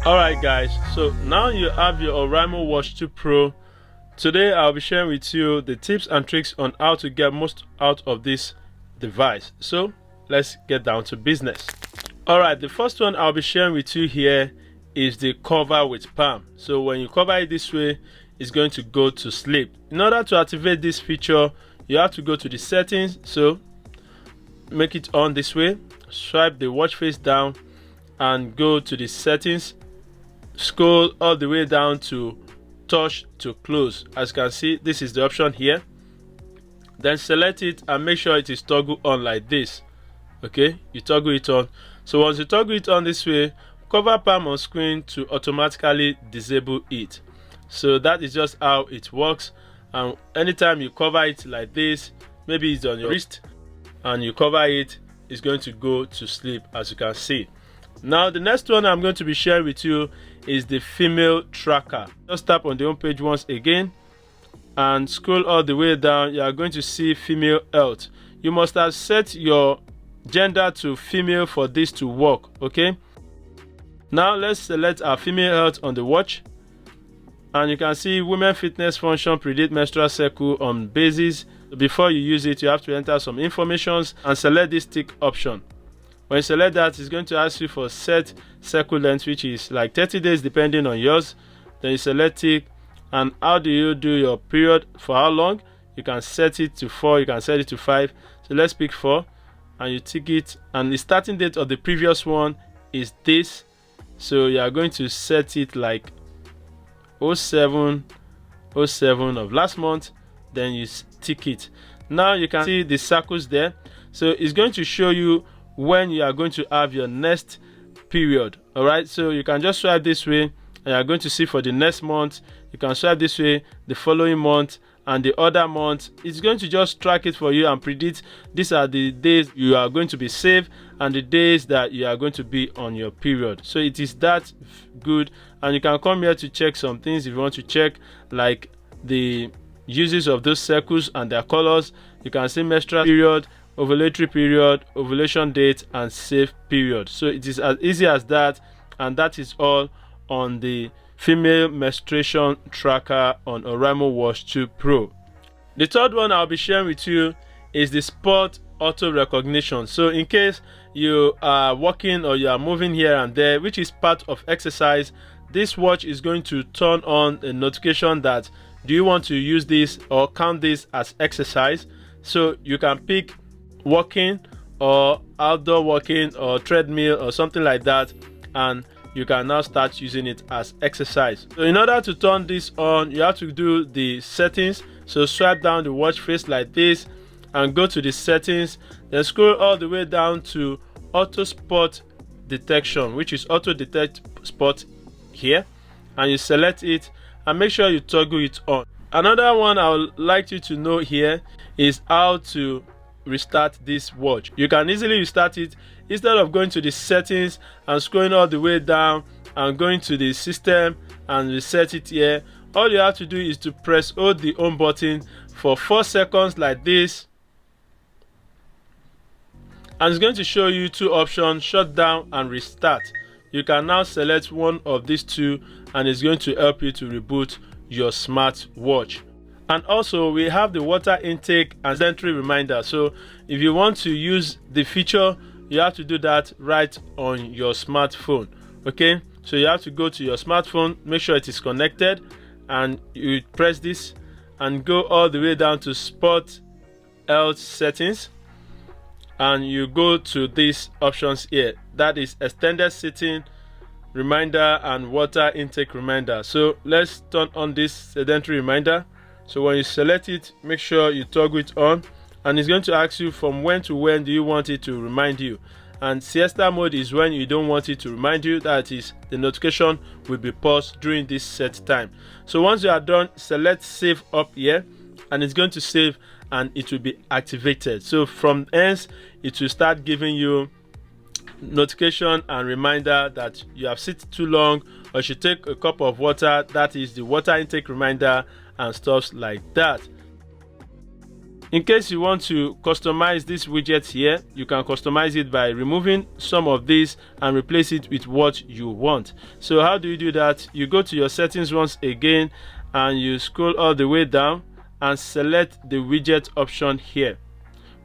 Alright guys, so now you have your Oraimo Watch 2 Pro. Today I'll be sharing with you the tips and tricks on how to get most out of this device. So let's get down to business. Alright, the first one I'll be sharing with you here is the cover with palm. So when you cover it this way, it's going to go to sleep. In order to activate this feature, you have to go to the settings. So make it on this way, swipe the watch face down and go to the settings. Scroll all the way down to touch to close. As you can see, this is the option here. Then select it and make sure it is toggle on like this. Okay, you toggle it on. So once you toggle it on this way, cover palm on screen to automatically disable it. So that is just how it works. And anytime you cover it like this, maybe it's on your wrist and you cover it, it's going to go to sleep, as you can see. Now the next one I'm going to be sharing with you is the female tracker. Just tap on the home page once again and scroll all the way down. You are going to see female health. You must have set your gender to female for this to work. Okay, now let's select our female health on the watch, and you can see women fitness function, predict menstrual cycle on basis. Before you use it, you have to enter some informations and select this tick option. When you select that, it's going to ask you for set cycle length, which is like 30 days depending on yours. Then you select it, and how do you do your period, for how long? You can set it to 4, you can set it to 5. So let's pick 4 and you tick it, and the starting date of the previous one is this. So you are going to set it like 07 of last month, then you tick it. Now you can see the circles there. So it's going to show you when you are going to have your next period. All right, so you can just swipe this way and you are going to see for the next month. You can swipe this way the following month and the other month. It's going to just track it for you and predict these are the days you are going to be safe and the days that you are going to be on your period. So it is that good. And you can come here to check some things if you want to check, like the uses of those circles and their colors. You can see menstrual period, ovulatory period, ovulation date, and safe period. So it is as easy as that, and that is all on the female menstruation tracker on Oraimo Watch 2 Pro. The third one I'll be sharing with you is the sport auto recognition. So in case you are walking or you are moving here and there, which is part of exercise, this watch is going to turn on a notification that do you want to use this or count this as exercise. So you can pick walking or outdoor walking or treadmill or something like that, and you can now start using it as exercise. So in order to turn this on, you have to do the settings. So swipe down the watch face like this and go to the settings, then scroll all the way down to auto sport detection, which is auto detect sport here, and you select it and make sure you toggle it on. Another one I would like you to know here is how to restart this watch. You can easily restart it instead of going to the settings and scrolling all the way down and going to the system and reset it here. All you have to do is to hold the home button for 4 seconds like this, and it's going to show you 2 options, shut down and restart. You can now select one of these 2 and it's going to help you to reboot your smart watch. And also we have the water intake and sedentary reminder. So if you want to use the feature, you have to do that right on your smartphone. Okay, so you have to go to your smartphone, make sure it is connected, and you press this and go all the way down to sport health settings, and you go to these options here, that is extended sitting reminder and water intake reminder. So let's turn on this sedentary reminder. So when you select it, make sure you toggle it on, and it's going to ask you from when to when do you want it to remind you. And siesta mode is when you don't want it to remind you, that is the notification will be paused during this set time. So once you are done, select save up here, and it's going to save and it will be activated. So from hence it will start giving you notification and reminder that you have sit too long or should take a cup of water, that is the water intake reminder and stuff like that. In case you want to customize this widget here, you can customize it by removing some of these and replace it with what you want. So how do you do that? You go to your settings once again and you scroll all the way down and select the widget option here.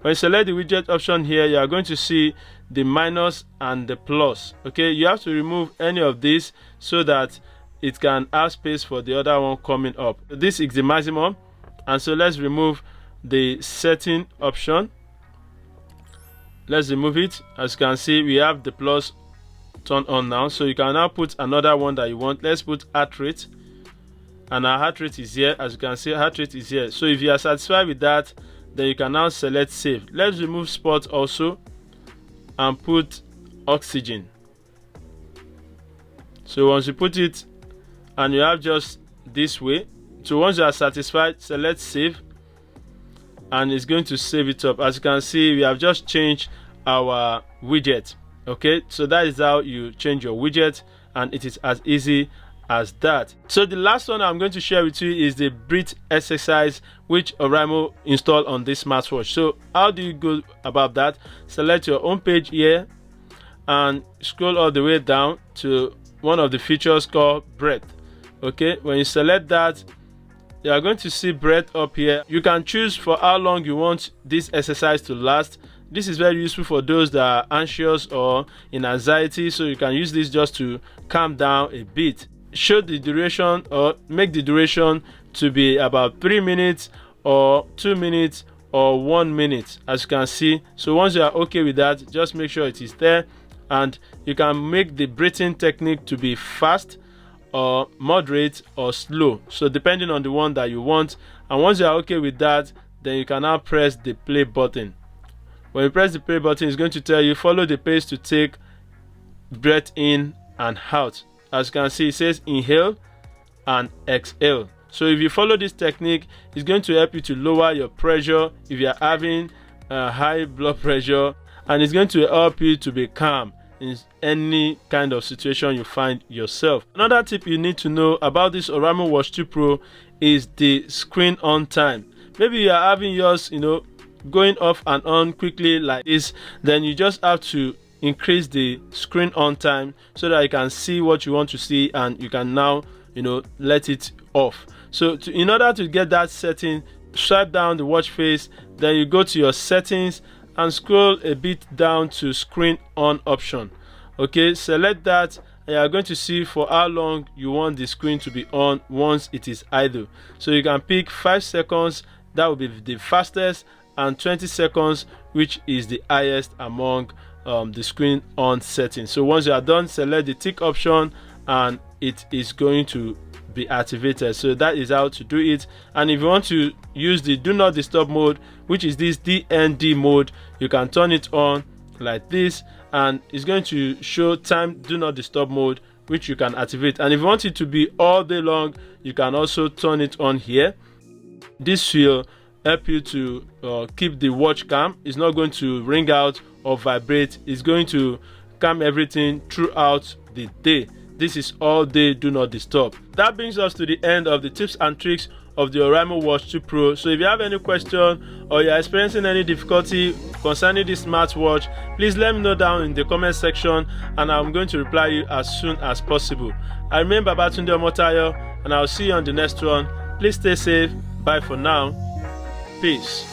When you select the widget option here, you are going to see the minus and the plus. Okay, you have to remove any of these so that it can have space for the other one coming up. This is the maximum, and so let's remove the setting option. Let's remove it. As you can see, we have the plus turned on now, so you can now put another one that you want. Let's put heart rate, and our heart rate is here. As you can see, heart rate is here. So if you are satisfied with that, then you can now select save. Let's remove spot also and put oxygen. So once you put it and you have just this way, so once you are satisfied, select save, and it's going to save it up. As you can see, we have just changed our widget. Okay, so that is how you change your widget, and it is as easy as that. So the last one I'm going to share with you is the Braid Exercise, which Oraimo installed on this smartwatch. So how do you go about that? Select your home page here and scroll all the way down to one of the features called Braid. Okay, when you select that, you are going to see Braid up here. You can choose for how long you want this exercise to last. This is very useful for those that are anxious or in anxiety, so you can use this just to calm down a bit. Show the duration or make the duration to be about 3 minutes or 2 minutes or 1 minute, as you can see. So once you are okay with that, just make sure it is there, and you can make the breathing technique to be fast or moderate or slow, so depending on the one that you want. And once you are okay with that, then you can now press the play button. When you press the play button, it's going to tell you follow the pace to take breath in and out. As you can see, it says inhale and exhale. So if you follow this technique, it's going to help you to lower your pressure if you are having high blood pressure, and it's going to help you to be calm in any kind of situation you find yourself. Another tip you need to know about this Oraimo Watch 2 Pro is the screen on time. Maybe you are having yours, going off and on quickly like this, then you just have to increase the screen on time so that you can see what you want to see, and you can now let it off. So in order to get that setting, swipe down the watch face, then you go to your settings and scroll a bit down to screen on option. Okay, select that, and you are going to see for how long you want the screen to be on once it is idle. So you can pick 5 seconds, that will be the fastest, and 20 seconds, which is the highest among the screen on settings. So once you are done, select the tick option and it is going to be activated. So that is how to do it. And if you want to use the do not disturb mode, which is this DND mode, you can turn it on like this, and it's going to show time do not disturb mode, which you can activate. And if you want it to be all day long, you can also turn it on here. This will help you to keep the watch calm. It's not going to ring out or vibrate. It's going to calm everything throughout the day. This is all day do not disturb. That brings us to the end of the tips and tricks of the Oraimo Watch 2 Pro. So if you have any question or you're experiencing any difficulty concerning this smartwatch, please let me know down in the comment section, and I'm going to reply you as soon as possible. I remain Babatunde Omotayo, and I'll see you on the next one. Please stay safe. Bye for now. Peace.